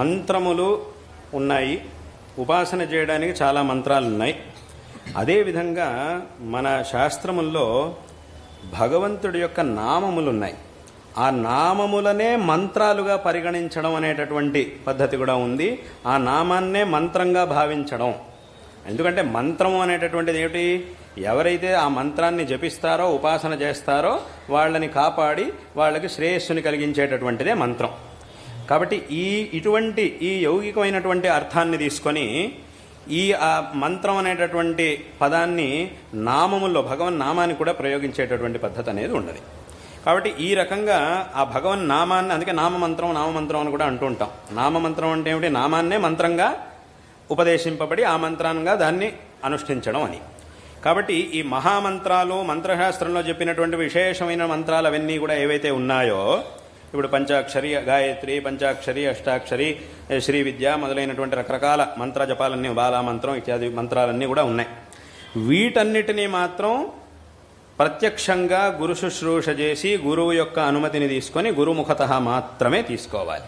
మంత్రములు ఉన్నాయి, ఉపాసన చేయడానికి చాలా మంత్రాలు ఉన్నాయి. అదేవిధంగా మన శాస్త్రముల్లో భగవంతుడి యొక్క నామములు ఉన్నాయి. ఆ నామములనే మంత్రాలుగా పరిగణించడం అనేటటువంటి పద్ధతి కూడా ఉంది. ఆ నామాన్నే మంత్రంగా భావించడం. ఎందుకంటే మంత్రము అనేటటువంటిది ఏమిటి? ఎవరైతే ఆ మంత్రాన్ని జపిస్తారో, ఉపాసన చేస్తారో వాళ్ళని కాపాడి వాళ్ళకి శ్రేయస్సుని కలిగించేటటువంటిదే మంత్రం. కాబట్టి ఇటువంటి ఈ యౌగికమైనటువంటి అర్థాన్ని తీసుకొని ఆ మంత్రం అనేటటువంటి పదాన్ని నామముల్లో భగవన్ నామాన్ని కూడా ప్రయోగించేటటువంటి పద్ధతి అనేది ఉన్నది. కాబట్టి ఈ రకంగా ఆ భగవన్ నామాన్ని, అందుకే నామమంత్రం అని కూడా అంటూ ఉంటాం. నామమంత్రం అంటే ఏమిటి? నామాన్నే మంత్రంగా ఉపదేశింపబడి ఆ మంత్రంగా దాన్ని అనుష్ఠించడం అని. కాబట్టి ఈ మహామంత్రాలు, మంత్రశాస్త్రంలో చెప్పినటువంటి విశేషమైన మంత్రాలు అవన్నీ కూడా ఏవైతే ఉన్నాయో, ఇప్పుడు పంచాక్షరి గాయత్రి, పంచాక్షరి, అష్టాక్షరి, శ్రీ విద్య మొదలైనటువంటి రకరకాల మంత్ర జపాలన్నీ, బాలామంత్రం ఇత్యాది మంత్రాలన్నీ కూడా ఉన్నాయి. వీటన్నిటినీ మాత్రం ప్రత్యక్షంగా గురు శుశ్రూష చేసి గురువు యొక్క అనుమతిని తీసుకొని గురుముఖత మాత్రమే తీసుకోవాలి.